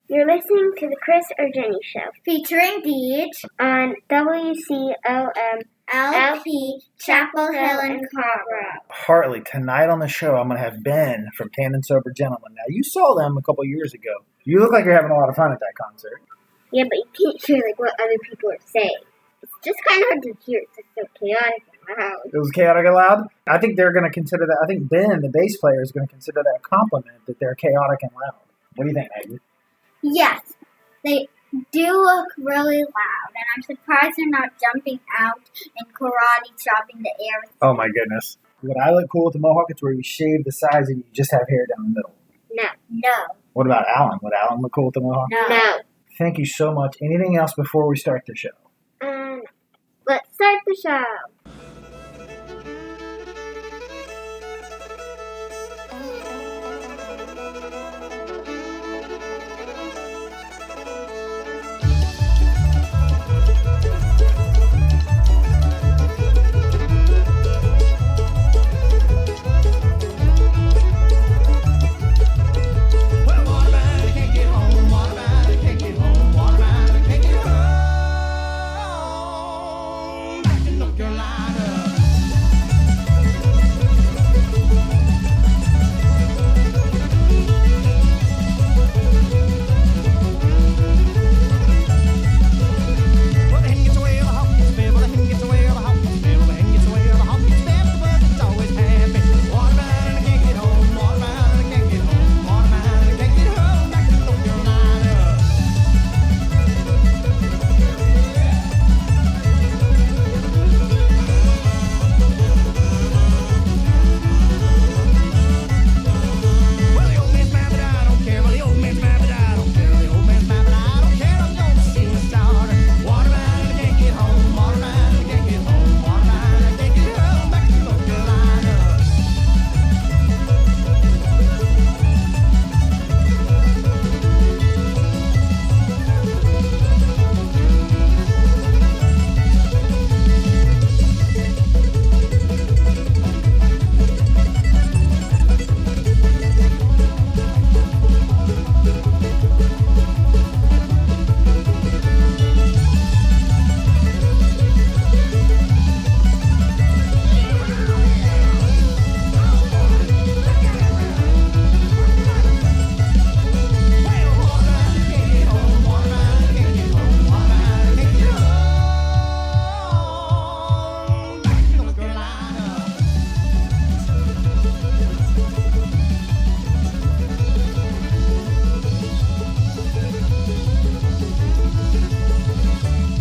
You're listening to the Chris or Jenny Show, featuring Deej on WCOM LP, Chapel Hill and Cobra. Hartley, tonight on the show, I'm going to have Ben from Tan and Sober Gentlemen. Now, you saw them a couple years ago. You look like you're having a lot of fun at that concert. Yeah, but you can't hear what other people are saying. It's just kind of hard to hear. It's just so chaotic and loud. It was chaotic and loud? I think they're going to consider that. I think Ben, the bass player, is going to consider that a compliment that they're chaotic and loud. What do you think, Maggie? Yes, they do look really loud, and I'm surprised they're not jumping out and karate chopping the air. Oh my goodness. Would I look cool with the mohawk? It's where you shave the sides and you just have hair down the middle. No. What about Alan? Would Alan look cool with the mohawk? No. Thank you so much. Anything else before we start the show? Let's start the show.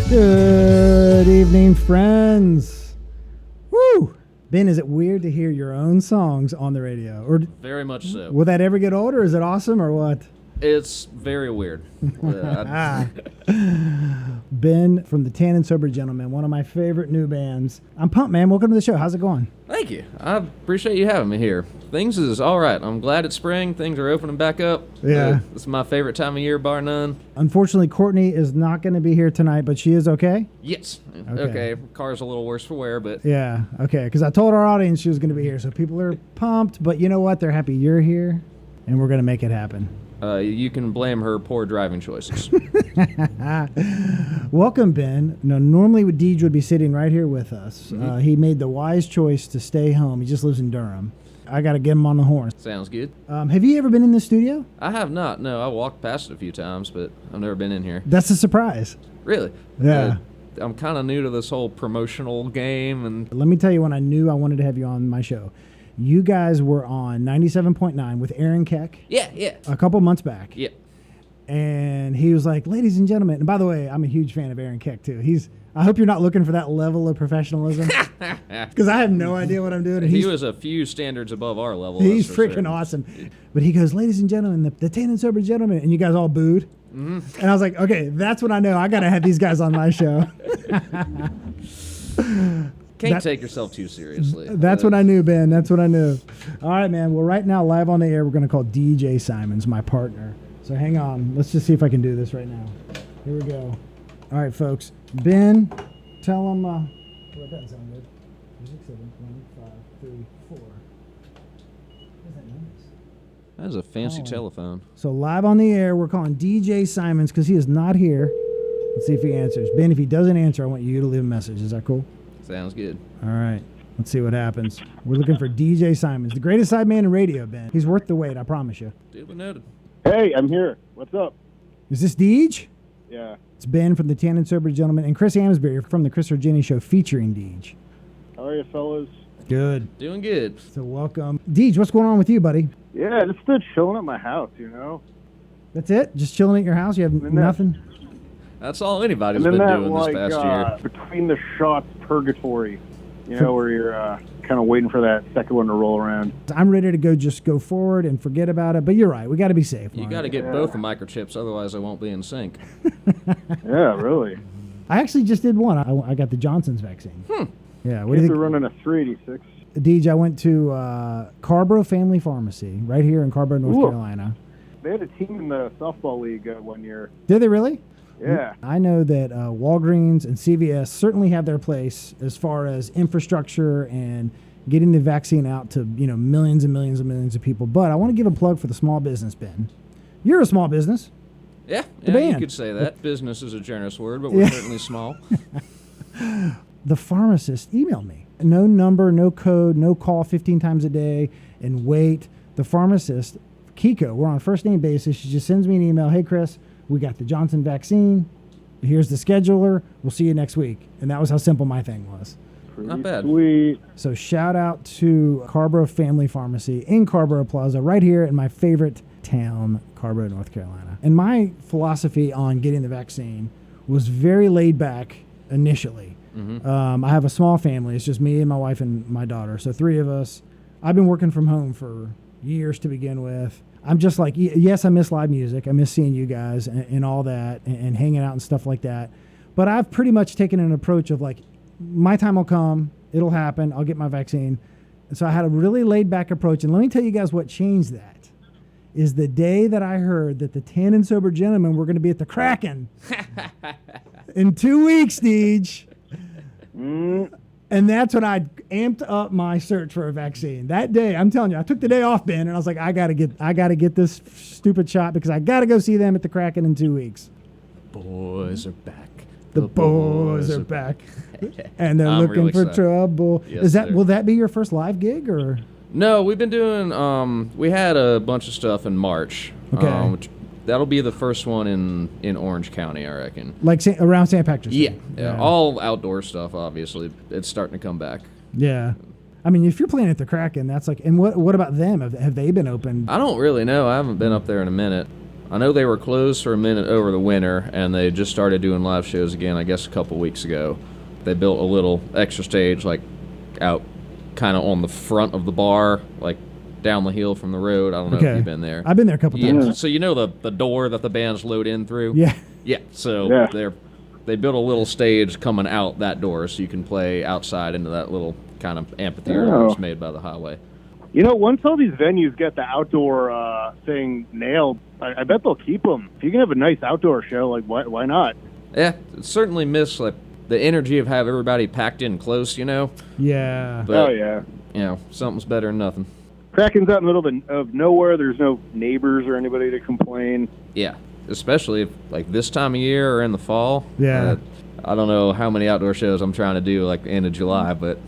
Good evening, friends. Woo! Ben, is it weird to hear your own songs on the radio? Or very much so. Will that ever get old, or is it awesome, or what? It's very weird. Ben from the Tan and Sober Gentlemen, one of my favorite new bands. I'm pumped, man. Welcome to the show. How's it going? Thank you. I appreciate you having me here. Things is all right. I'm glad it's spring. Things are opening back up. Yeah. It's my favorite time of year, bar none. Unfortunately, Courtney is not going to be here tonight, but she is okay? Yes. Okay. Car's a little worse for wear, but... Yeah, okay. Because I told our audience she was going to be here, so people are pumped. But you know what? They're happy you're here, and we're going to make it happen. You can blame her poor driving choices. Welcome, Ben. Now, normally Deej would be sitting right here with us. Mm-hmm. He made the wise choice to stay home. He just lives in Durham. I got to get him on the horn. Sounds good. Have you ever been in this studio? I have not. No, I walked past it a few times, but I've never been in here. That's a surprise. Really? Yeah. I'm kind of new to this whole promotional game. And let me tell you when I knew I wanted to have you on my show. You guys were on 97.9 with Aaron Keck. Yeah. A couple months back. Yeah. And he was like, ladies and gentlemen. And by the way, I'm a huge fan of Aaron Keck, too. I hope you're not looking for that level of professionalism. Because I have no idea what I'm doing. And he was a few standards above our level. He's freaking awesome. But he goes, ladies and gentlemen, the Tan and Sober Gentlemen. And you guys all booed. Mm-hmm. And I was like, okay, that's when I know I got to have these guys on my show. Can't take yourself too seriously. That's what I knew, Ben. That's what I knew. All right, man. Well, right now, live on the air, we're going to call DJ Simons, my partner. So hang on. Let's just see if I can do this right now. Here we go. All right, folks. Ben, tell them. Well, that doesn't sound good. 6, 7, 1, 5, 3, 4. What is that noise? That is a fancy Oh. telephone. So live on the air, we're calling DJ Simons because he is not here. Let's see if he answers. Ben, if he doesn't answer, I want you to leave a message. Is that cool? Sounds good. All right. Let's see what happens. We're looking for DJ Simons, the greatest sideman in radio, Ben. He's worth the wait, I promise you. Duly noted. Hey, I'm here. What's up? Is this Deej? Yeah. It's Ben from the Tan and Sober Gentleman and Chris Amsbury from the Chris or Jenny Show featuring Deej. How are you, fellas? Good. Doing good. So welcome. Deej, what's going on with you, buddy? Yeah, just stood chilling at my house, you know? That's it? Just chilling at your house? You have And that- nothing? That's all anybody's And been then that, doing like, this past year. between the shots purgatory, you know, where you're kind of waiting for that second one to roll around. I'm ready to just go forward and forget about it, but you're right. We got to be safe. You Mark. got to get both the microchips, otherwise they won't be in sync. Yeah, really. I actually just did one. I got the Johnson's vaccine. Yeah. What do Kids you are think? running a 386. Deej, I went to Carborough Family Pharmacy right here in Carborough, North Ooh. Carolina. They had a team in the softball league one year. Did they really? Yeah. I know that Walgreens and CVS certainly have their place as far as infrastructure and getting the vaccine out to millions and millions and millions of people. But I want to give a plug for the small business, Ben. You're a small business. Yeah, The you band. could say that. Business is a generous word, but we're Yeah. certainly small. The pharmacist emailed me. No number, no code, no call 15 times a day and wait. The pharmacist, Kiko, we're on a first name basis. She just sends me an email. Hey, Chris, we got the Johnson vaccine. Here's the scheduler. We'll see you next week. And that was how simple my thing was. Pretty Not bad. Sweet. So shout out to Carborough Family Pharmacy in Carborough Plaza, right here in my favorite town, Carborough, North Carolina. And my philosophy on getting the vaccine was very laid back initially. I have a small family. It's just me and my wife and my daughter. So 3 of us. I've been working from home for years to begin with. I'm just like, yes, I miss live music. I miss seeing you guys and all that and hanging out and stuff like that. But I've pretty much taken an approach of like, my time will come. It'll happen. I'll get my vaccine. And so I had a really laid back approach. And let me tell you guys what changed that is the day that I heard that the Tan and Sober Gentlemen were going to be at the Kraken in 2 weeks, Deej. And that's when I amped up my search for a vaccine. That day, I'm telling you, I took the day off, Ben, and I was like, I gotta get this stupid shot because I gotta go see them at the Kraken in 2 weeks. Boys are back. The boys are back, and they're I'm looking really for excited. trouble. Yes, sir. Will that be your first live gig or? No, we've been doing, we had a bunch of stuff in March. Okay. That'll be the first one in Orange County, I reckon. Like around St. Patrick's Day? Yeah. All outdoor stuff, obviously. It's starting to come back. Yeah. I mean, if you're playing at the Kraken, that's like, and what about them? Have they been open? I don't really know. I haven't been up there in a minute. I know they were closed for a minute over the winter, and they just started doing live shows again, I guess, a couple weeks ago. They built a little extra stage, like, out kind of on the front of the bar, like, down the hill from the road. I don't know if you've been there. I've been there a couple times. Yeah. So you know the door that the bands load in through? Yeah. Yeah. So Yeah. they built a little stage coming out that door so you can play outside into that little kind of amphitheater Oh. that's made by the highway. You know, once all these venues get the outdoor thing nailed, I bet they'll keep them. If you can have a nice outdoor show, like, why not? Yeah. Certainly miss like the energy of having everybody packed in close, you know? Yeah. But, Oh, yeah. you know, something's better than nothing. Kraken's out in the middle of nowhere. There's no neighbors or anybody to complain. Yeah. Especially if, like this time of year or in the fall. Yeah. I don't know how many outdoor shows I'm trying to do like the end of July, but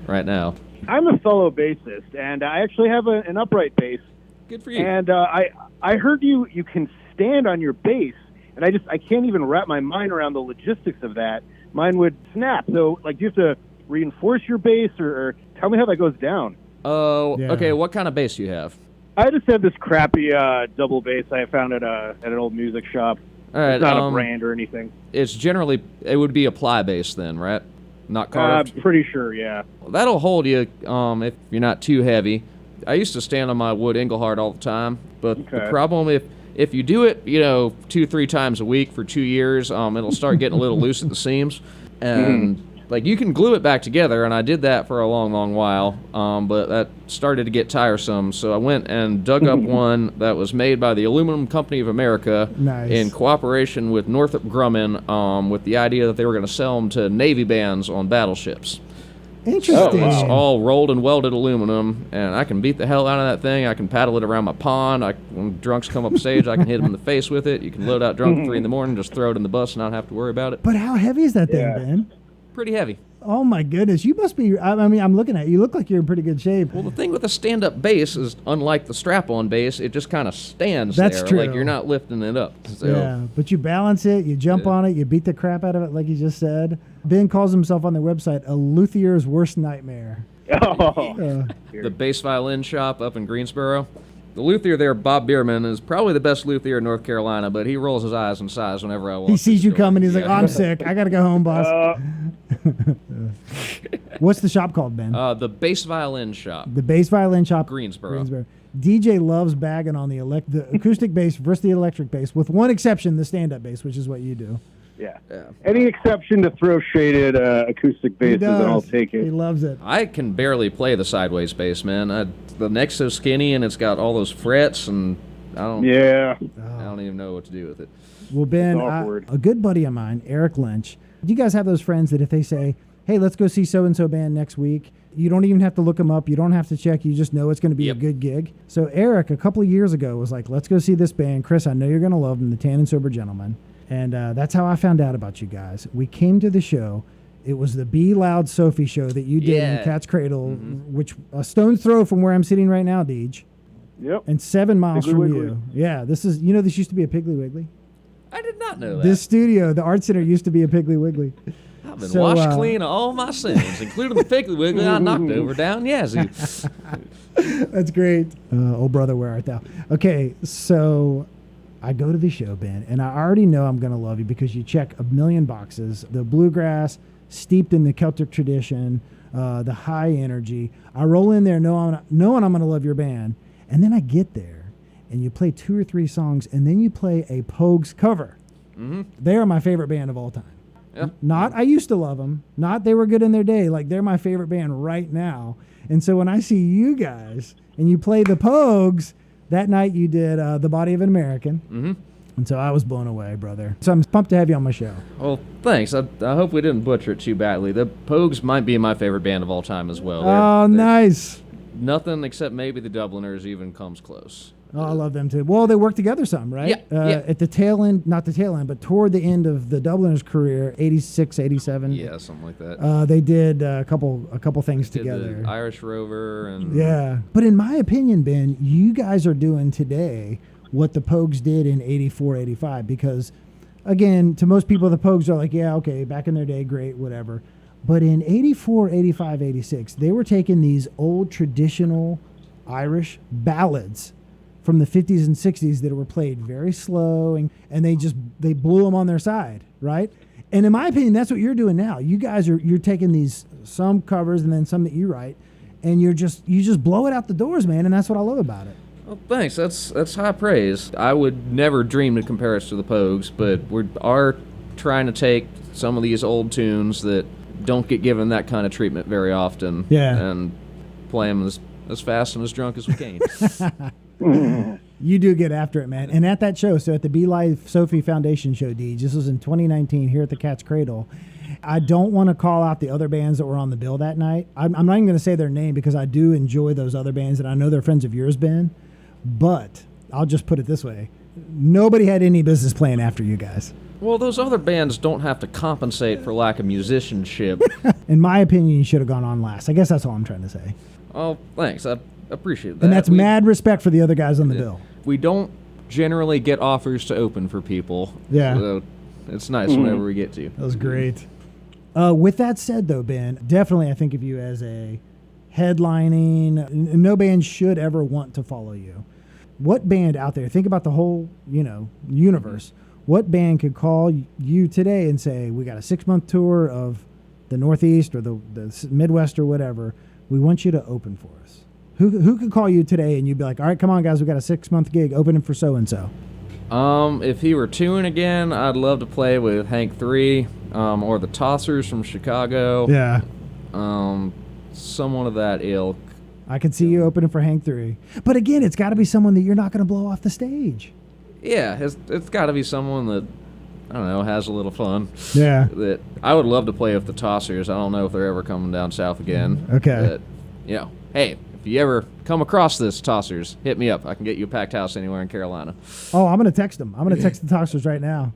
right now. I'm a solo bassist, and I actually have an upright bass. Good for you. And I heard you can stand on your bass, and I can't even wrap my mind around the logistics of that. Mine would snap. So, like, do you have to reinforce your bass, or tell me how that goes down? Oh, Yeah. okay. What kind of bass do you have? I just have this crappy double bass I found at an old music shop. All right. It's not a brand or anything. It's generally, it would be a ply bass then, right? Not carved? Pretty sure, yeah. That'll hold you if you're not too heavy. I used to stand on my wood Engelhardt all the time, but the Okay. problem if you do it, 2-3 times a week for 2 years, it'll start getting a little loose at the seams, and like you can glue it back together, and I did that for a long, long while, but that started to get tiresome, so I went and dug up one that was made by the Aluminum Company of America Nice. in cooperation with Northrop Grumman, with the idea that they were going to sell them to Navy bands on battleships. Interesting. It's all rolled and welded aluminum, and I can beat the hell out of that thing. I can paddle it around my pond. When drunks come up stage, I can hit them in the face with it. You can load out drunk at 3 in the morning, just throw it in the bus and not have to worry about it. But how heavy is that thing, Ben? Pretty heavy. Oh my goodness, you must be. I mean, I'm looking at you. You look like you're in pretty good shape. Well, the thing with a stand-up bass is, unlike the strap-on bass, it just kind of stands That's there. true. Like you're not lifting it up. So. Yeah, but you balance it, you jump on it, you beat the crap out of it, like you just said. Ben calls himself on their website a luthier's worst nightmare. The bass violin shop up in Greensboro. The luthier there, Bob Bierman, is probably the best luthier in North Carolina, but he rolls his eyes and sighs whenever I walk. He sees you coming, he's like, oh, I'm sick. I got to go home, boss. What's the shop called, Ben? The bass violin shop. The bass violin shop. Greensboro. DJ loves bagging on the acoustic bass versus the electric bass, with one exception, the stand-up bass, which is what you do. Yeah. Any exception to throw shaded acoustic basses, and I'll take it. He loves it. I can barely play the sideways bass, man. The neck's so skinny, and it's got all those frets, and I don't even know what to do with it. Well, Ben, a good buddy of mine, Eric Lynch, do you guys have those friends that if they say, hey, let's go see so-and-so band next week, you don't even have to look them up, you don't have to check, you just know it's going to be a good gig? So Eric, a couple of years ago, was like, let's go see this band. Chris, I know you're going to love them, the Tan and Sober Gentlemen. And that's how I found out about you guys. We came to the show. It was the Be Loud Sophie show that you did in Cat's Cradle, which a stone's throw from where I'm sitting right now, Deej. Yep. And 7 miles Piggly from Wiggly. you. Yeah, this is, this used to be a Piggly Wiggly. I did not know that. This studio, the Art Center, used to be a Piggly Wiggly. I've been washed clean of all my sins, including the Piggly Wiggly I knocked over down Yazoo. That's great. Old brother, where art thou? Okay, so I go to the show, Ben, and I already know I'm going to love you because you check a million boxes. The bluegrass, steeped in the Celtic tradition, the high energy. I roll in there knowing I'm going to love your band, and then I get there, and you play 2 or 3 songs, and then you play a Pogues cover. Mm-hmm. They are my favorite band of all time. Yeah. Not I used to love them. Not they were good in their day. Like, they're my favorite band right now. And so when I see you guys and you play the Pogues, that night you did The Body of an American. Mm-hmm. And so I was blown away, brother. So I'm pumped to have you on my show. Well, thanks. I hope we didn't butcher it too badly. The Pogues might be my favorite band of all time as well. They're nice. Nothing except maybe the Dubliners even comes close. Oh, I love them too. Well, they worked together some, right? Yeah. At the tail end, not the tail end, but toward the end of the Dubliners' career, 86, 87. Yeah, something like that. They did a couple things Did together. the Irish Rover and yeah. But in my opinion, Ben, you guys are doing today what the Pogues did in 84, 85, because, again, to most people, the Pogues are like, yeah, okay, back in their day, great, whatever. But in 84, 85, 86, they were taking these old traditional Irish ballads from the 50s and 60s that were played very slow, and they blew them on their side, right? And in my opinion, that's what you're doing now. You guys you're taking these, some covers and then some that you write, and you just blow it out the doors, man, and that's what I love about it. Well, thanks. That's high praise. I would never dream to compare us to the Pogues, but we are trying to take some of these old tunes that don't get given that kind of treatment very often, and play them as fast and as drunk as we can. You do get after it, man. And at that show, so at the Be Live Sophie Foundation show, Deej, this was in 2019 here at the Cat's Cradle. I don't want to call out the other bands that were on the bill that night. I'm not even going to say their name because I do enjoy those other bands, and I know they're friends of yours, Ben. But I'll just put it this way. Nobody had any business playing after you guys. Well, those other bands don't have to compensate for lack of musicianship. In my opinion, you should have gone on last. I guess that's all I'm trying to say. Oh, thanks. I appreciate that. And that's mad respect for the other guys on the bill. We don't generally get offers to open for people. Yeah. So it's nice whenever we get to. That was great. With that said, though, Ben, definitely I think of you as a headlining. No band should ever want to follow you. What band out there, think about the whole, universe. What band could call you today and say, we got a 6-month tour of the Northeast or the Midwest or whatever. We want you to open for us. Who could call you today and you'd be like, all right, come on, guys, we got a 6-month gig opening for so-and-so? If he were touring again, I'd love to play with Hank 3 or the Tossers from Chicago. Yeah. Someone of that ilk. I could see you opening for Hank 3. But again, it's got to be someone that you're not going to blow off the stage. Yeah, it's got to be someone that I don't know, has a little fun. Yeah. That I would love to play with the Tossers. I don't know if they're ever coming down south again. Okay. But, hey, if you ever come across this Tossers, hit me up. I can get you a packed house anywhere in Carolina. Oh, I'm going to text them. I'm going to text the Tossers right now.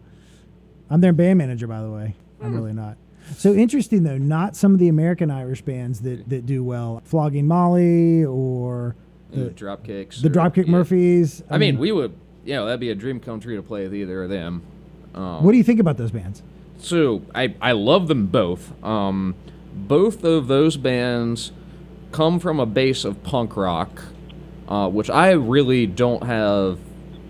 I'm their band manager, by the way. I'm really not. So interesting, though, not some of the American Irish bands that do well. Flogging Molly or The Dropkicks. the Dropkick Murphys. I mean, we would, that'd be a dream come true to play with either of them. What do you think about those bands? So I love them both. Both of those bands come from a base of punk rock, which I really don't have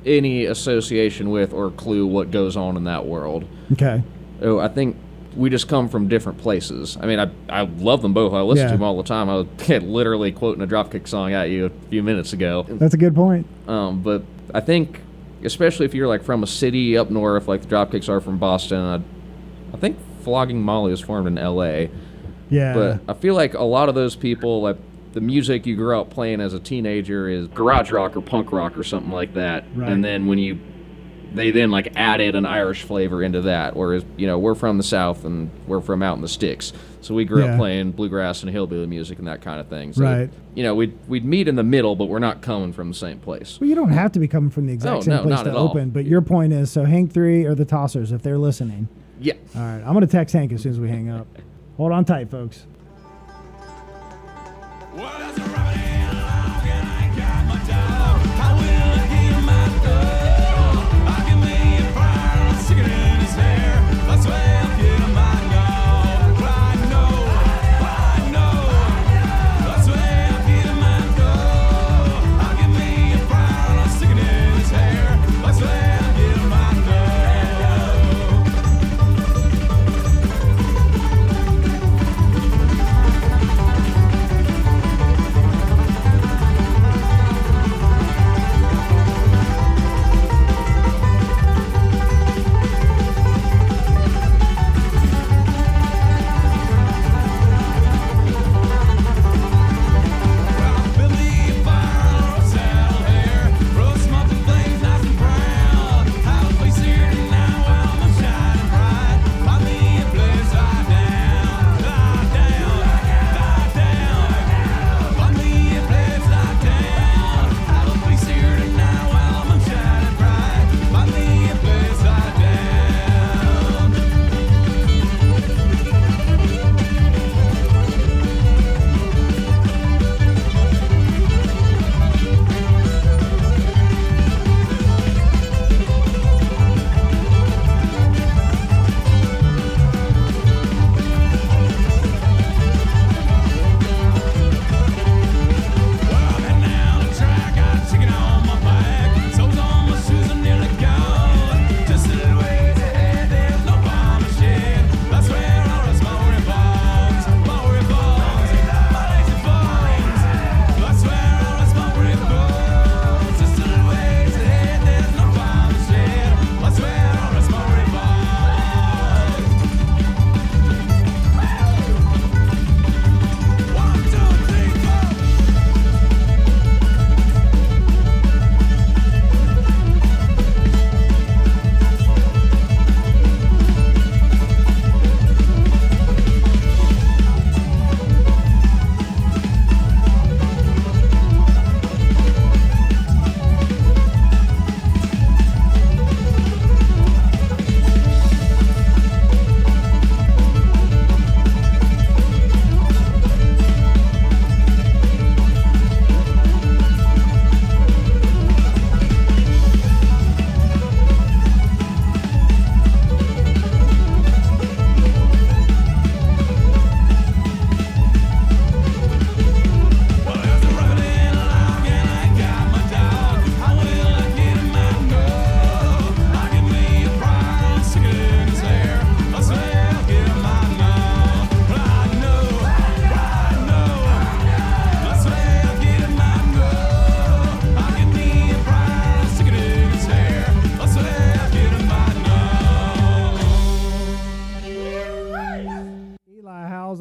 any association with or clue what goes on in that world. Okay. Oh, I think we just come from different places. I mean, I love them both. I listen to them all the time. I was literally quoting a Dropkick song at you a few minutes ago. That's a good point. But I think, especially if you're like from a city up north, like the Dropkicks are from Boston, I think Flogging Molly was formed in L.A. Yeah. But I feel like a lot of those people, like the music you grew up playing as a teenager is garage rock or punk rock or something like that. Right. And then they then like added an Irish flavor into that. Whereas, we're from the South and we're from out in the sticks. So we grew up playing bluegrass and hillbilly music and that kind of thing. So, right. We'd meet in the middle, but we're not coming from the same place. Well, you don't have to be coming from the exact same place not to at all. open. But your point is, so Hank 3 or the Tossers, if they're listening. Yeah. All right. I'm going to text Hank as soon as we hang up. Hold on tight, folks.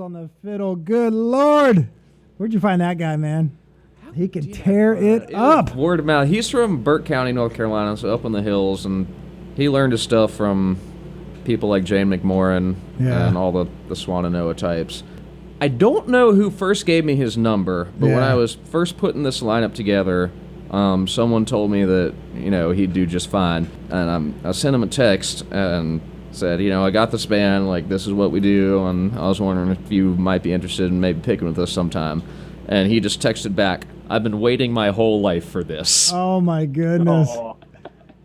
on the fiddle. Good Lord. Where'd you find that guy, man? He can tear it up. Word of mouth. He's from Burke County, North Carolina, so up in the hills, and he learned his stuff from people like Jane McMorrin Yeah. and all the Swananoa types. I don't know who first gave me his number, but when Yeah. I was first putting this lineup together, someone told me that, he'd do just fine. And I sent him a text and said, I got this band, like, this is what we do, and I was wondering if you might be interested in maybe picking with us sometime. And he just texted back, I've been waiting my whole life for this. Oh my goodness. Oh.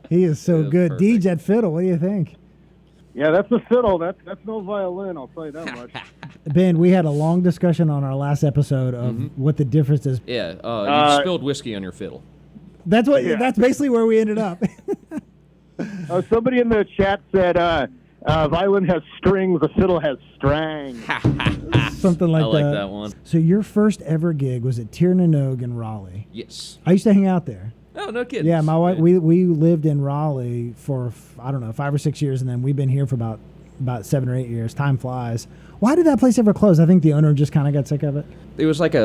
He is so It was good. perfect. DJ at Fiddle, what do you think? Yeah, that's a fiddle. That's no violin, I'll tell you that much. Ben, we had a long discussion on our last episode of what the difference is. Yeah, you spilled whiskey on your fiddle. That's what. Yeah. That's basically where we ended up. Somebody in the chat said violin has strings, a fiddle has strang. Something like I like that. that one. So your first ever gig was at Tir Na Nog in Raleigh. Yes. I used to hang out there. Oh, no kidding. Yeah, my wife. We lived in Raleigh for I don't know 5 or 6 years, and then we've been here for about 7 or 8 years. Time flies. Why did that place ever close? I think the owner just kind of got sick of it. It was like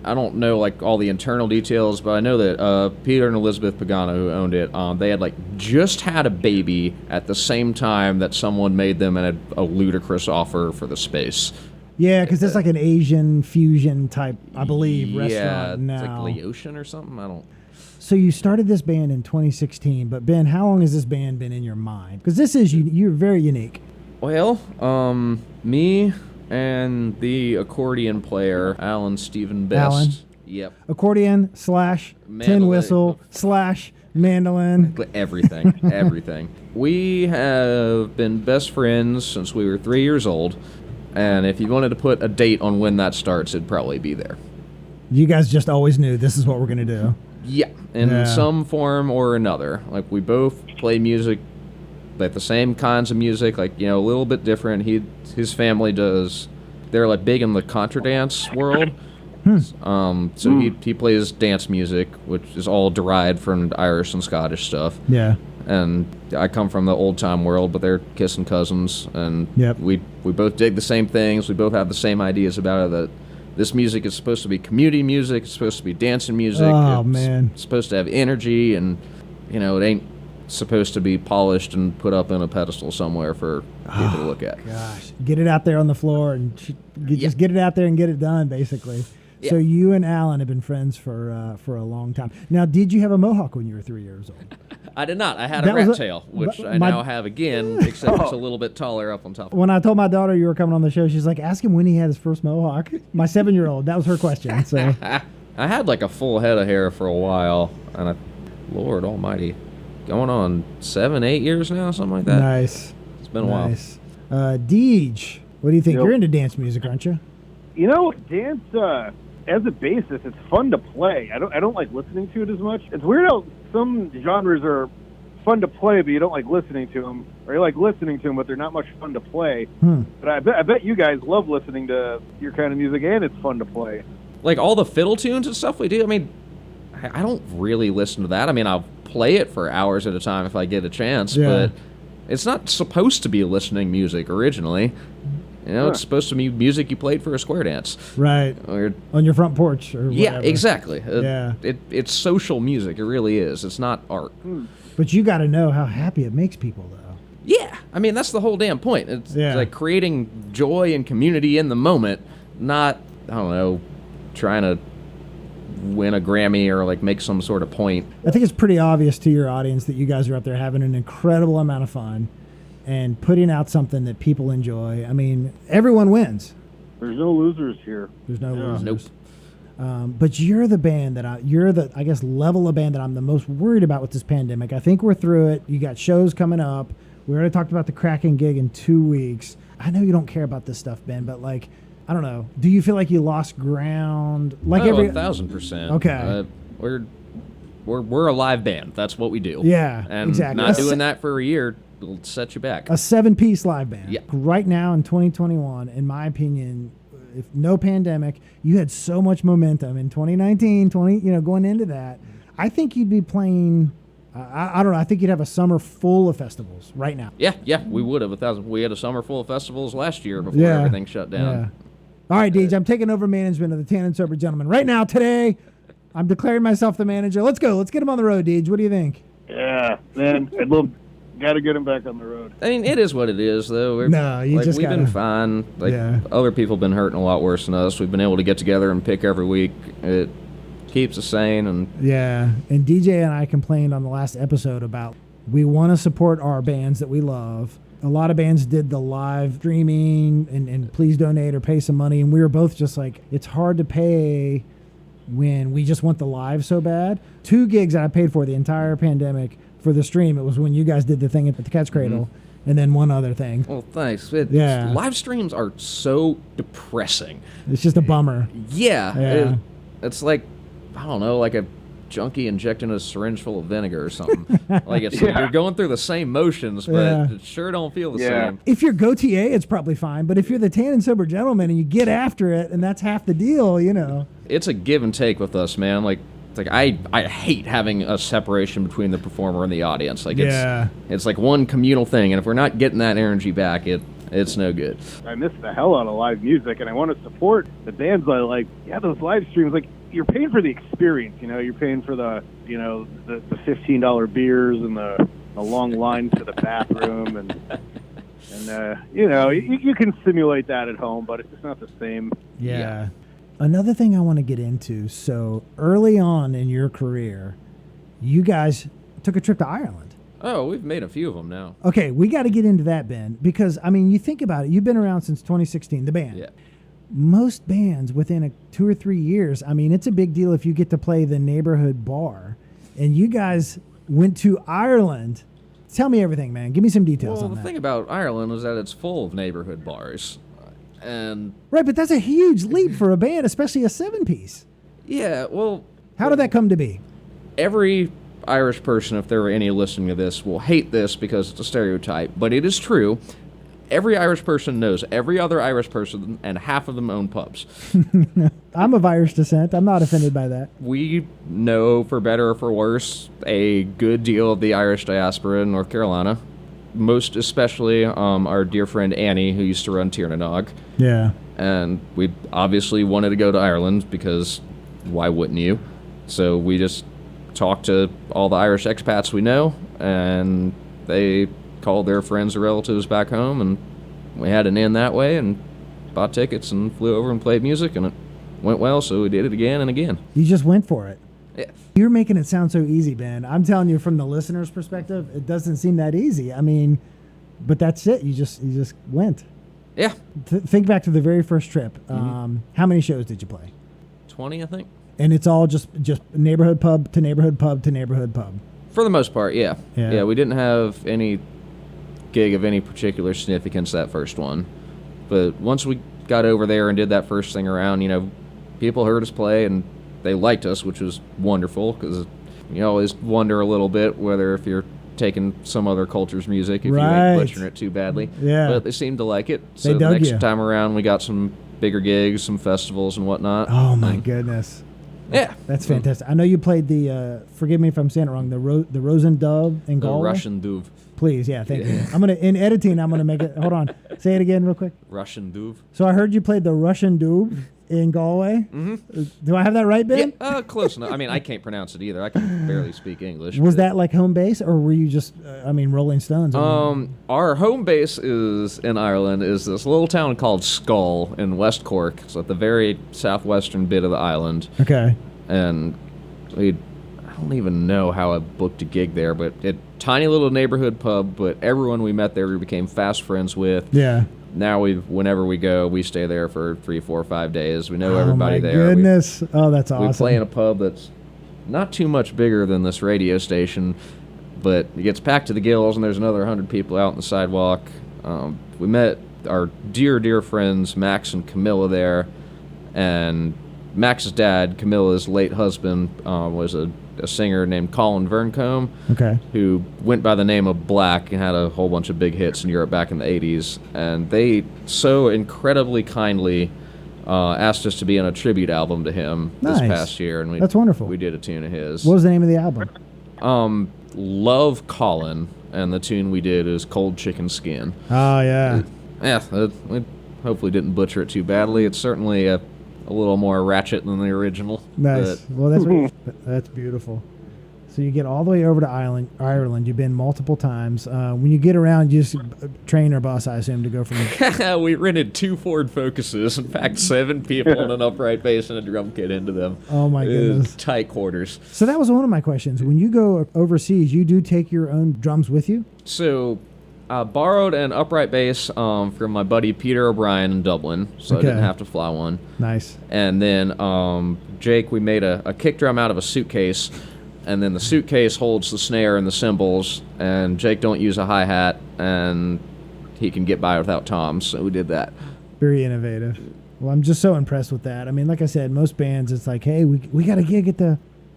I don't know like all the internal details, but I know that Peter and Elizabeth Pagano, who owned it, they had like just had a baby at the same time that someone made them a ludicrous offer for the space. Yeah, because it's like an Asian fusion type, I believe, Yeah, restaurant now. it's like Laotian or something. I don't. So you started this band in 2016, but Ben, how long has this band been in your mind? Because this is you're very unique. Well, me and the accordion player, Alan Stephen Best. Alan? Yep. Accordion / tin Mandolin. whistle / mandolin. Everything. Everything. We have been best friends since we were 3 years old, and if you wanted to put a date on when that starts, it'd probably be there. You guys just always knew this is what we're gonna do. Yeah, in Yeah. some form or another. Like, we both play music, like the same kinds of music, like, a little bit different. His family does, they're like big in the contra dance world. So he plays dance music, which is all derived from Irish and Scottish stuff. Yeah. And I come from the old time world, but they're kissing cousins, and Yep. we both dig the same things. We both have the same ideas about it, that this music is supposed to be community music, it's supposed to be dancing music. Oh, it's man. supposed to have energy, and it ain't supposed to be polished and put up in a pedestal somewhere for people to look at. Gosh, get it out there on the floor and just get it out there and get it done, basically. So you and Alan have been friends for a long time. Now, did you have a mohawk when you were 3 years old? I did not. I had That a rat was tail, which but I my- now have again, except it's a little bit taller up on top. When I told my daughter you were coming on the show, she's like, ask him when he had his first mohawk. My 7-year-old, that was her question. So I had like a full head of hair for a while, and Lord Almighty, going on 7, 8 years now, something like that. nice. It's been a while. Nice. Deej, what do you think? Yep. You're into dance music, aren't you? Dance as a bassist, it's fun to play. I don't like listening to it as much. It's weird how some genres are fun to play, but you don't like listening to them, or you like listening to them, but they're not much fun to play. But I bet you guys love listening to your kind of music, and it's fun to play. Like all the fiddle tunes and stuff we do, I mean, I don't really listen to that. I mean, I'll play it for hours at a time if I get a chance, Yeah. but it's not supposed to be listening music originally. It's supposed to be music you played for a square dance. Right. Or, On your front porch or yeah, whatever. exactly. Yeah. It's social music. It really is. It's not art. But you got to know how happy it makes people, though. Yeah, I mean, that's the whole damn point. It's like creating joy and community in the moment, not, I don't know, trying to win a Grammy or like make some sort of point. I think it's pretty obvious to your audience that you guys are out there having an incredible amount of fun and putting out something that people enjoy. I mean, everyone wins. There's no losers here. There's no losers. Nope. But you're the band that you're the, I guess, level of band that I'm the most worried about with this pandemic. I think we're through it. You got shows coming up. We already talked about the Kraken gig in 2 weeks. I know you don't care about this stuff, Ben, but like, I don't know. Do you feel like you lost ground? Like 1,000%. Okay. We're a live band. That's what we do. Yeah, and exactly. not doing that for a year will set you back. A 7-piece live band. Yeah. Right now in 2021, in my opinion, if no pandemic, you had so much momentum in 2019, going into that. I think you'd be playing. I don't know. I think you'd have a summer full of festivals right now. Yeah, we would have 1,000. We had a summer full of festivals last year before everything shut down. Yeah. All right, Deej, I'm taking over management of the Tan and Sober Gentlemen. Right now, today, I'm declaring myself the manager. Let's go. Let's get him on the road, Deej. What do you think? Yeah, man, I'd love Got to get them back on the road. I mean, it is what it is, though. We've gotta, been fine. Other people have been hurting a lot worse than us. We've been able to get together and pick every week. It keeps us sane. And DJ and I complained on the last episode about we want to support our bands that we love. A lot of bands did the live streaming and please donate or pay some money, and we were both just like, it's hard to pay when we just want the live so bad. 2 gigs that I paid for the entire pandemic for the stream, it was when you guys did the thing at the Cat's Cradle, and then one other thing. Well, thanks. Live streams are so depressing. It's just a bummer. Yeah. It's like, I don't know, like a junkie injecting a syringe full of vinegar or something. Like you're going through the same motions, but it sure don't feel the same. If you're Gautier, it's probably fine, but if you're the Tan and Sober Gentleman and you get after it, and that's half the deal, you know. It's a give and take with us, man. Like I hate having a separation between the performer and the audience. Like it's like one communal thing, and if we're not getting that energy back, it's no good. I miss the hell out of live music, and I want to support the bands I like. Yeah, those live streams, like, you're paying for the experience, you know. You're paying for the $15 beers and the long line to the bathroom, and you can simulate that at home, but it's just not the same. Yeah. Another thing I want to get into. So early on in your career, you guys took a trip to Ireland. Oh, we've made a few of them now. Okay, we got to get into that, Ben, because I mean, you think about it. You've been around since 2016, the band. Yeah. Most bands within 2 or 3 years, I mean, it's a big deal if you get to play the neighborhood bar. And you guys went to Ireland. Tell me everything, man. Give me some details on that. Well, the thing about Ireland is that it's full of neighborhood bars. Right, but that's a huge leap for a band, especially a 7-piece. Yeah, well... How did that come to be? Every Irish person, if there were any listening to this, will hate this because it's a stereotype, but it is true. Every Irish person knows every other Irish person, and half of them own pubs. I'm of Irish descent. I'm not offended by that. We know, for better or for worse, a good deal of the Irish diaspora in North Carolina. Most especially our dear friend Annie, who used to run Tir Na Nog. Yeah. And we obviously wanted to go to Ireland because why wouldn't you? So we just talked to all the Irish expats we know, and they called their friends or relatives back home, and we had an in that way and bought tickets and flew over and played music, and it went well, so we did it again and again. You just went for it. Yeah. You're making it sound so easy, Ben. I'm telling you, from the listener's perspective, it doesn't seem that easy. I mean, but that's it. You just went. Yeah. Think back to the very first trip. How many shows did you play? 20, I think. And it's all just neighborhood pub to neighborhood pub to neighborhood pub. For the most part, yeah. Yeah, we didn't have any gig of any particular significance that first one. But once we got over there and did that first thing around, people heard us play and they liked us, which was wonderful, because you always wonder a little bit whether if you're taking some other culture's music, if you ain't butchering it too badly. Yeah. But they seemed to like it. So they the dug next you. time around, we got some bigger gigs, some festivals and whatnot. Oh, my goodness. Yeah. That's fantastic. I know you played the, forgive me if I'm saying it wrong, the Rosen Dove in The Galway? Russian Duve. Please, yeah, thank you. In editing, I'm going to make it, hold on. Say it again real quick. Russian Duve. So I heard you played the Russian Dove in Galway. Mm-hmm. Do I have that right, Ben? Yeah, close enough. I mean, I can't pronounce it either. I can barely speak English. Was that like home base, or were you just, Rolling Stones? Our home base is in Ireland, is this little town called Skull in West Cork. It's at the very southwestern bit of the island. Okay. And I don't even know how I booked a gig there, but tiny little neighborhood pub, but everyone we met there we became fast friends with. Yeah. Now whenever we go, we stay there for 3, 4, 5 days. We know everybody there. Oh my goodness! That's awesome. We play in a pub that's not too much bigger than this radio station, but it gets packed to the gills, and there's another 100 people out on the sidewalk. We met our dear friends Max and Camilla there, and Max's dad, Camilla's late husband, was a singer named Colin Verncombe, who went by the name of Black and had a whole bunch of big hits in Europe back in the 80s. And they so incredibly kindly asked us to be on a tribute album to him this past year. And that's wonderful. We did a tune of his. What was the name of the album? Love Colin, and the tune we did is Cold Chicken Skin. Oh, yeah. We hopefully didn't butcher it too badly. It's certainly a little more ratchet than the original. Nice. Well, that's beautiful. So you get all the way over to Ireland. You've been multiple times. When you get around, you just train or bus, I assume, to go from... We rented 2 Ford Focuses and packed 7 people in an upright bass and a drum kit into them. Oh, my goodness. Tight quarters. So that was one of my questions. When you go overseas, you do take your own drums with you? So I borrowed an upright bass from my buddy Peter O'Brien in Dublin, so Okay. I didn't have to fly one. Nice. And then Jake, we made a kick drum out of a suitcase, and then the suitcase holds the snare and the cymbals, and Jake don't use a hi-hat, and he can get by without toms, so we did that. Very innovative. Well, I'm just so impressed with that. I mean, like I said, most bands, it's like, hey, we got a gig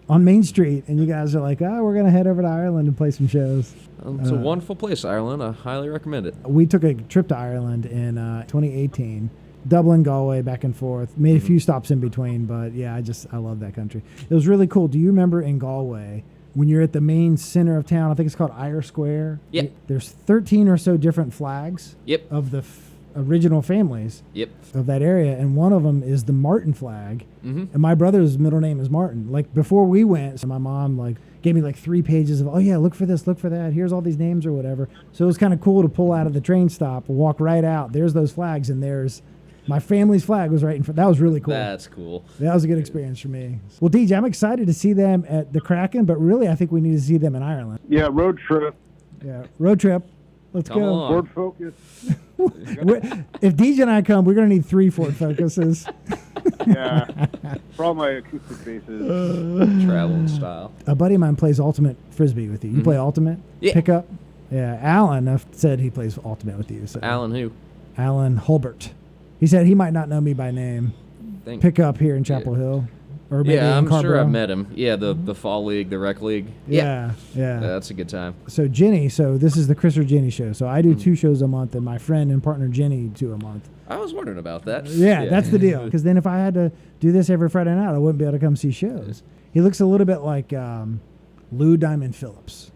on Main Street, and you guys are like, we're going to head over to Ireland and play some shows. It's a wonderful place, Ireland. I highly recommend it. We took a trip to Ireland in 2018. Dublin, Galway, back and forth. Made a few stops in between, but yeah, I love that country. It was really cool. Do you remember in Galway, when you're at the main center of town, I think it's called Ire Square? Yep. There's 13 or so different flags Yep. of the original families Yep. of that area, and one of them is the Martin flag. Mm-hmm. And my brother's middle name is Martin. Like, before we went, so my mom gave me 3 pages of, oh yeah, look for this, look for that, here's all these names or whatever. So it was kind of cool to pull out of the train stop, walk right out, there's those flags, and there's my family's flag was right in front. That was really cool. That's cool. That was a good experience for me. Well, DJ, I'm excited to see them at the Kraken, but really I think we need to see them in Ireland. Yeah, road trip. Yeah, road trip. Let's Come go. along. Ford Focus. If DJ and I come, we're going to need 3 Ford Focuses. Yeah. For all my acoustic basses. Traveling style. A buddy of mine plays ultimate frisbee with you. You play ultimate? Yeah. Pickup? Yeah. Alan said he plays ultimate with you. So. Alan who? Alan Hulbert. He said he might not know me by name. Pickup here in Chapel Hill. Or maybe Yeah, in I'm sure Carrboro. I've met him. Yeah, the fall league, the rec league. Yeah. That's a good time. So Jenny, this is the Chris or Jenny show. So I do 2 shows a month, and my friend and partner Jenny 2 a month. I was wondering about that. Yeah, that's the deal. Because then if I had to do this every Friday night, I wouldn't be able to come see shows. He looks a little bit like Lou Diamond Phillips.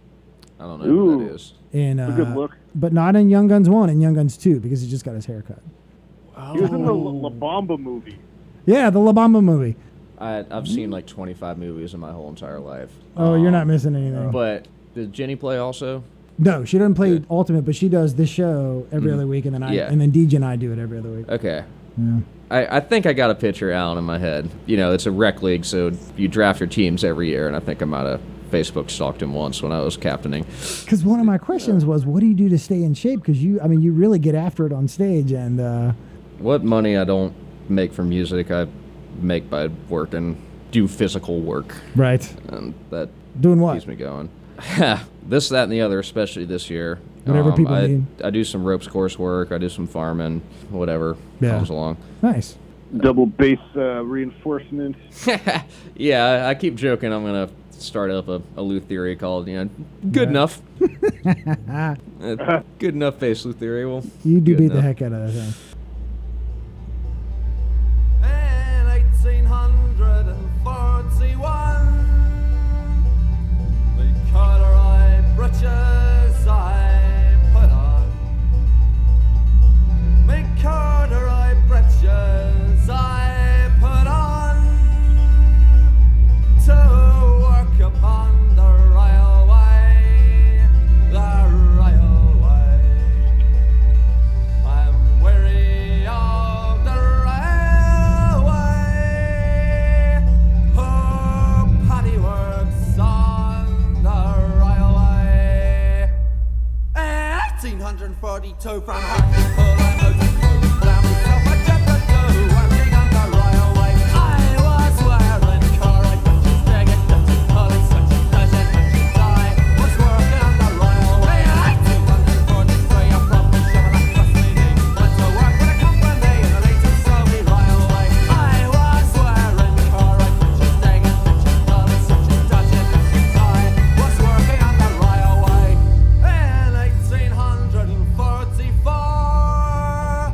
I don't know who that is. In, a good look. But not in Young Guns 1 and Young Guns 2 because he just got his hair cut. He was in the La Bamba movie. Yeah, the La Bamba movie. I've seen 25 movies in my whole entire life. Oh, you're not missing anything. But did Jenny play also? No, she doesn't play Ultimate, but she does this show every other week, and then and then DJ and I do it every other week. Okay. Yeah. I think I got a picture of Alan in my head. You know, it's a rec league, so you draft your teams every year, and I think I might have Facebook stalked him once when I was captaining. Because one of my questions was, what do you do to stay in shape? Because you really get after it on stage, and what money I don't make from music, I make by working, do physical work. Right. And that doing what? keeps me going. This, that, and the other, especially this year. Whatever people need. I do some ropes coursework. I do some farming, whatever comes along. Nice. Double bass reinforcement. Yeah, I keep joking. I'm gonna start up a luthiery called, good enough. Good enough bass luthiery. Well, you do good beat enough. the heck out of that thing. In 1841, the corduroy breeches I put on. The corduroy breeches I put on to work upon the railway, the railway. I'm weary of the railway. Oh, Paddy works on the railway. 1842 from Hartlepool, I'm out to down myself a jet to do, working on the railway. I was wearing corduroy breeches, digging ditches, pulling sections, dashing engines. I was working on the railway. 1843, I'm probably shoving across my knee. Went to work with a company in the Leighton Surrey Railway. I was wearing corduroy breeches, digging ditches, pulling sections, dashing engines. I was working on the railway. In 1844,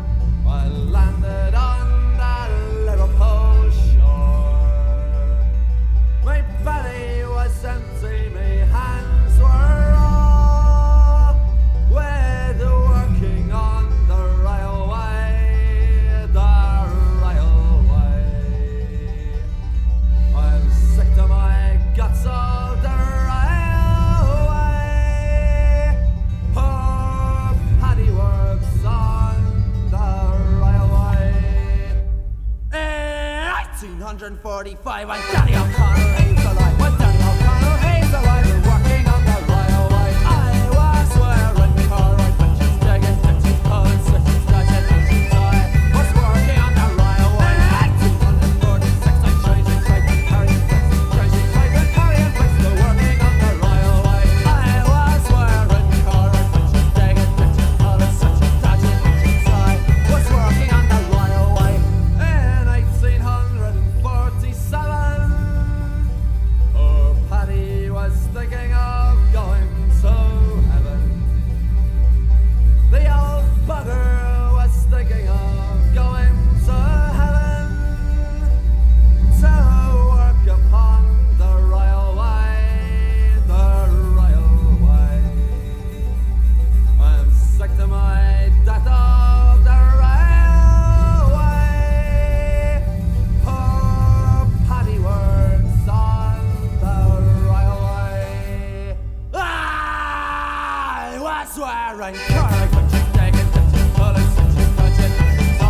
145 and Danny O'Connell, he's alive. When Danny O'Connell, he's alive, we're working on the railway. I was wearing correct punches, digging ditches, pulling switches, dodging ditches. I was working on the railway. 246, I'm changing pipe and carrying bricks, changing pipe and carrying bricks, we're working on the railway. I was wearing correct punches, digging ditches, pulling switches, dodging ditches. I was working on the railway. In 1847, poor Paddy was thinking of going to heaven. The old bugger was thinking of going to heaven to work upon the railway, the railway. I'm sick to my death of the railway. Poor Paddy works on the railway. I was wearing correct punches, taking ditches, pulling switches, punching ditches. I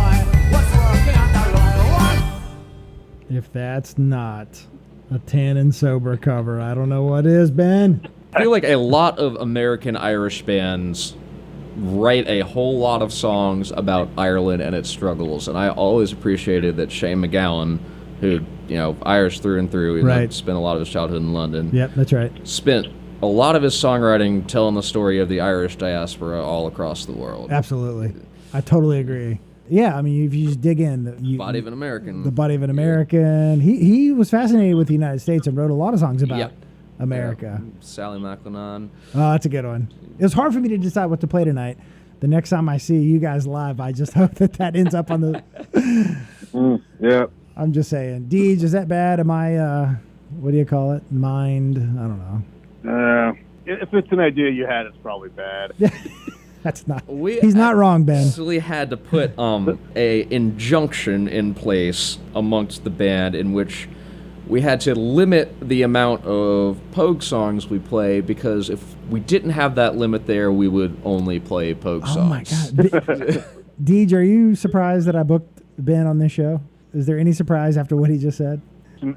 was working on the railway. If that's not a Tan and Sober cover, I don't know what is, Ben. I feel like a lot of American Irish bands write a whole lot of songs about Ireland and its struggles, and I always appreciated that Shane MacGowan, who, Irish through and through, Right. spent a lot of his childhood in London, Yep, that's right. spent a lot of his songwriting telling the story of the Irish diaspora all across the world. Absolutely. I totally agree. Yeah, I mean, if you just dig in, Body of an American. the body of an American. He was fascinated with the United States and wrote a lot of songs about Yep. America. Sally McLennan. Oh, that's a good one. It was hard for me to decide what to play tonight. The next time I see you guys live, I just hope that ends up on the. Yeah. I'm just saying, Deej, is that bad? Am I? What do you call it? Mind? I don't know. If it's an idea you had, it's probably bad. That's not. We He's not wrong, Ben. actually had to put a injunction in place amongst the band in which we had to limit the amount of Pogue songs we play, because if we didn't have that limit there, we would only play Pogue songs. Oh my God, Deej, are you surprised that I booked Ben on this show? Is there any surprise after what he just said?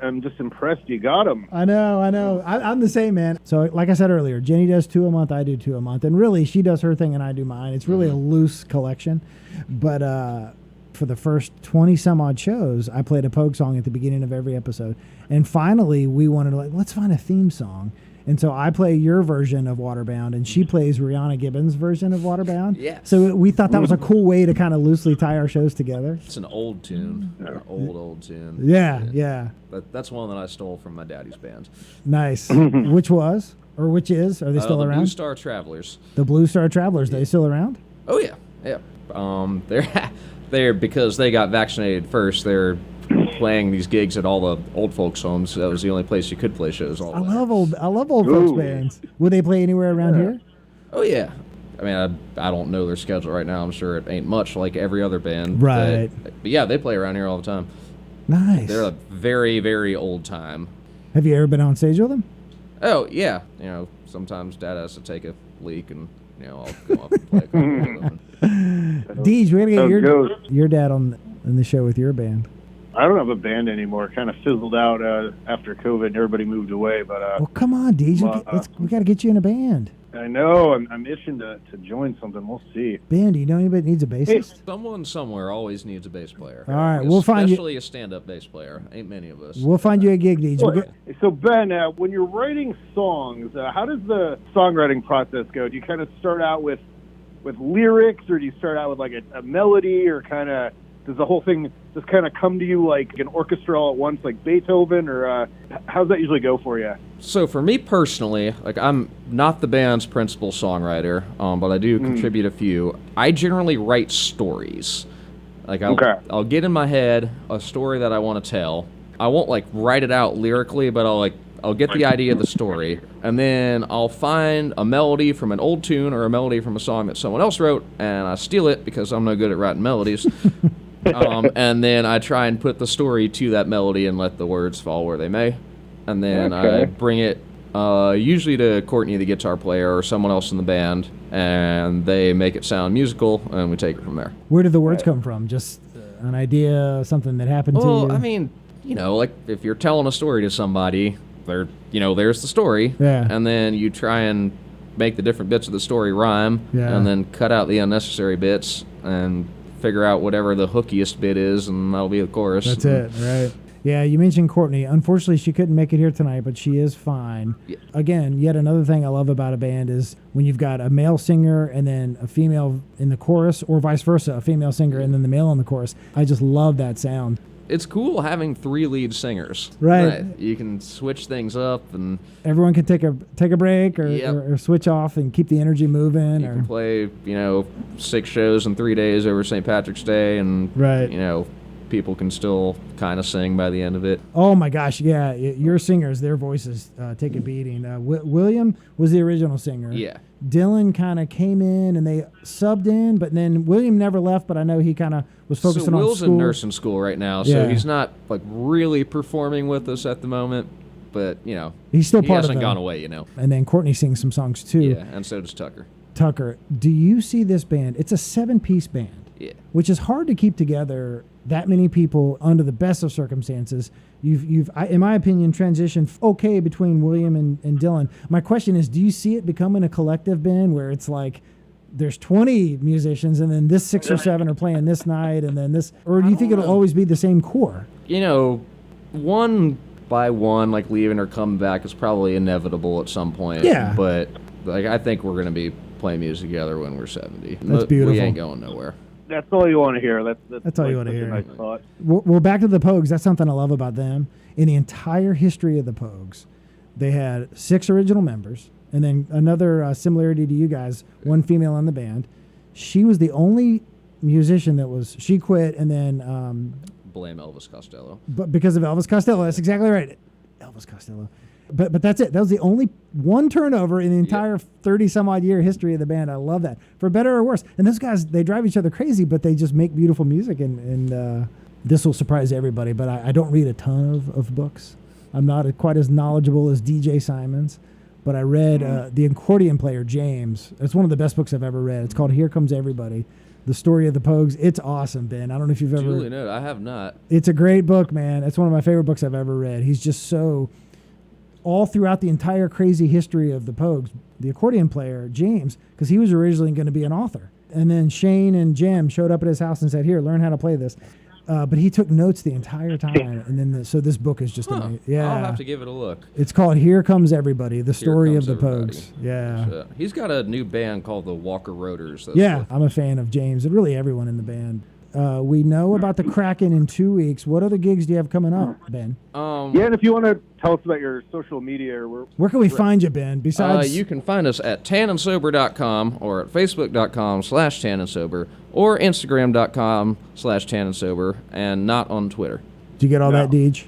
I'm just impressed you got him. I know. I'm the same, man. So, like I said earlier, Jenny does 2 a month, I do 2 a month. And really, she does her thing and I do mine. It's really a loose collection. But for the first 20-some-odd shows, I played a Pogue song at the beginning of every episode. And finally, we wanted to, let's find a theme song. And so I play your version of Waterbound, and she plays Rihanna Gibbons' version of Waterbound. Yes. So we thought that was a cool way to kind of loosely tie our shows together. It's an old tune. An old tune. Yeah. That's one that I stole from my daddy's band. Nice. Which was? Or which is? Are they still the around? Blue Star Travelers. The Blue Star Travelers, they still around? Oh, yeah. They're because they got vaccinated first, they're playing these gigs at all the old folks' homes. That was the only place you could play shows all the I way. love old folks bands. Will they play anywhere around here? Oh, yeah. I mean, I don't know their schedule right now. I'm sure it ain't much like every other band. Right. But yeah, they play around here all the time. Nice. They're a very, very old time. Have you ever been on stage with them? Oh, yeah. Sometimes Dad has to take a leak and, I'll come up and play a couple of them. Deej, we're going to Goes. get your dad on the show with your band. I don't have a band anymore. Kind of fizzled out after COVID and everybody moved away. But Well, come on, Deej. We got to get you in a band. I know I'm itching to join something. We'll see. Ben, do you know anybody that needs a bassist? Someone somewhere always needs a bass player. All right, we'll find you- Especially a stand-up bass player. Ain't many of us. We'll find you a gig, Deej. We'll get- So Ben, when you're writing songs, how does the songwriting process go? Do you kind of start out with lyrics, or do you start out with like a melody, or kind of does the whole thing just kind of come to you like an orchestra all at once, like Beethoven, or how does that usually go for you? So for me personally, I'm not the band's principal songwriter, but I do contribute a few. I generally write stories. I'll get in my head a story that I want to tell. I won't write it out lyrically, but I'll get the idea of the story, and then I'll find a melody from an old tune or a melody from a song that someone else wrote, and I steal it because I'm no good at writing melodies. And then I try and put the story to that melody and let the words fall where they may. And then I bring it usually to Courtney, the guitar player, or someone else in the band, and they make it sound musical, and we take it from there. Where did the words come from? Just an idea, something that happened to you? I mean, you know, like if you're telling a story to somebody, there's the story. Yeah. And then you try and make the different bits of the story rhyme. Yeah. And then cut out the unnecessary bits and figure out whatever the hookiest bit is, and that'll be the chorus. That's it, right? Yeah, you mentioned Courtney. Unfortunately, she couldn't make it here tonight, but she is fine. Yeah. Again, yet another thing I love about a band is when you've got a male singer and then a female in the chorus, or vice versa, a female singer and then the male in the chorus. I just love that sound. It's cool having 3 lead singers. Right. You can switch things up, and Everyone can take a break or, Yep. or switch off and keep the energy moving. you Or can play, 6 shows in 3 days over St. Patrick's Day, and Right. people can still kind of sing by the end of it. oh my gosh, yeah, your singers, their voices take a beating. William was the original singer. Yeah. Dylan kind of came in and they subbed in, but then William never left. But I know he kind of was focusing So on Will's school. in nursing school right now, so Yeah. he's not like really performing with us at the moment. But He's still he part of hasn't them. gone away. And then Courtney sings some songs too. Yeah, and so does Tucker. Tucker, do you see this band? It's a 7-piece band, Yeah. which is hard to keep together. That many people under the best of circumstances. You've in my opinion, transitioned okay between William and Dylan. My question is, do you see it becoming a collective band where it's like there's 20 musicians and then this 6 or 7 are playing this night and then this, or do you think it'll always be the same core? One by one, like leaving or coming back, is probably inevitable at some point. Yeah. But I think we're gonna be playing music together when we're 70. That's We beautiful. ain't going nowhere. That's all you want to hear. That's all you like wanna such a hear. Nice thought. Well, back to the Pogues. That's something I love about them. In the entire history of the Pogues, they had 6 original members, and then another similarity to you guys, 1 female in the band. She was the only musician she quit, and then Blame Elvis Costello. but because of Elvis Costello. That's exactly right. Elvis Costello. But that's it. That was the only one turnover in the entire 30-some-odd year history of the band. I love that. For better or worse. And those guys, they drive each other crazy, but they just make beautiful music. And this will surprise everybody, but I don't read a ton of books. I'm not quite as knowledgeable as DJ Simons. But I read The Accordion Player, James. It's one of the best books I've ever read. It's called Here Comes Everybody. The story of the Pogues. It's awesome, Ben. I don't know if you've ever... Julie, no, I have not. It's a great book, man. It's one of my favorite books I've ever read. He's just so... all throughout the entire crazy history of the Pogues, the accordion player, James, because he was originally going to be an author. And then Shane and Jim showed up at his house and said, here, learn how to play this. But he took notes the entire time. And then so this book is just amazing. Yeah. I'll have to give it a look. It's called Here Comes Everybody, the story of Comes the Everybody. Pogues. Yeah. So, he's got a new band called the Walker Roaders. Yeah, I'm a fan of James and really everyone in the band. We know about the Kraken in 2 weeks. What other gigs do you have coming up, Ben? Yeah, and if you want to tell us about your social media, or Where can we find you, Ben? Besides, you can find us at tannandsober.com or at facebook.com/tannandsober or instagram.com/tannandsober, and not on Twitter. did you get all that, Deej?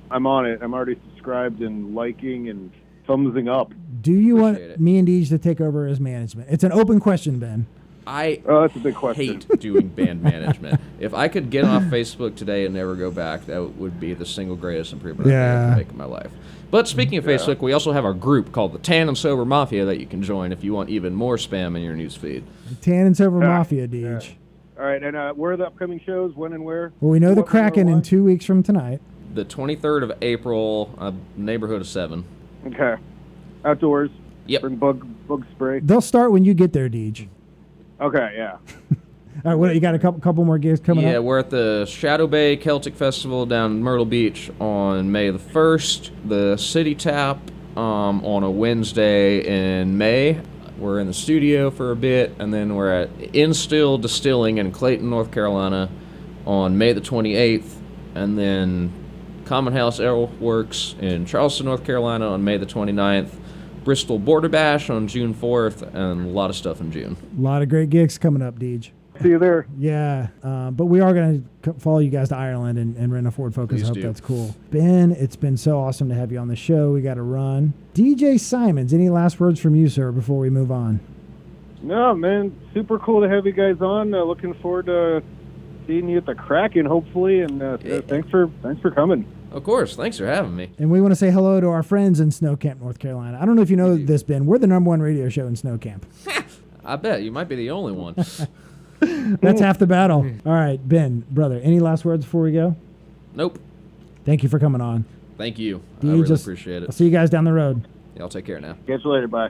I'm on it. I'm already subscribed and liking and thumbsing up. Do you want Appreciate it. me and Deej to take over as management? It's an open question, Ben. Oh, that's a big question. hate doing band management. If I could get off Facebook today and never go back, that would be the single greatest improvement I Yeah. could ever make in my life. But speaking of Facebook, we also have our group called the Tan and Sober Mafia that you can join if you want even more spam in your newsfeed. Tan and Sober Yeah. Mafia, Deej. All right, and where are the upcoming shows? When and where? Well, we know the What- Kraken in what- 2 weeks from tonight. The 23rd of April, neighborhood of 7. Okay. Outdoors. Yep. Bring bug spray. They'll start when you get there, Deej. Okay, yeah. All right, what you got? A couple more gigs coming Yeah, up. we're at the Shadow Bay Celtic Festival down in Myrtle Beach on May the 1st. The City Tap on a Wednesday in May. We're in the studio for a bit, and then we're at Instill Distilling in Clayton, North Carolina on May the 28th, and then Common House Ale Works in Charleston, North Carolina on May the 29th. Bristol Border Bash on June 4th, and a lot of stuff in June. A lot of great gigs coming up, Deej. See you there. Yeah, but we are going to follow you guys to Ireland and rent a Ford Focus. Please I hope do. that's cool. Ben, it's been so awesome to have you on the show. We got to run. DJ Simons, any last words from you, sir, before we move on? No, man, super cool to have you guys on. Looking forward to seeing you at the Kraken, hopefully, and thanks for coming. Of course, thanks for having me. And we want to say hello to our friends in Snow Camp, North Carolina. I don't know if you know this, Ben. We're the #1 radio show in Snow Camp. I bet you might be the only one. That's half the battle. All right, Ben, brother, any last words before we go? Nope. Thank you for coming on. Thank you. I D, really just- appreciate I'll it. see you guys down the road. Y'all take care now. Catch you later. Bye.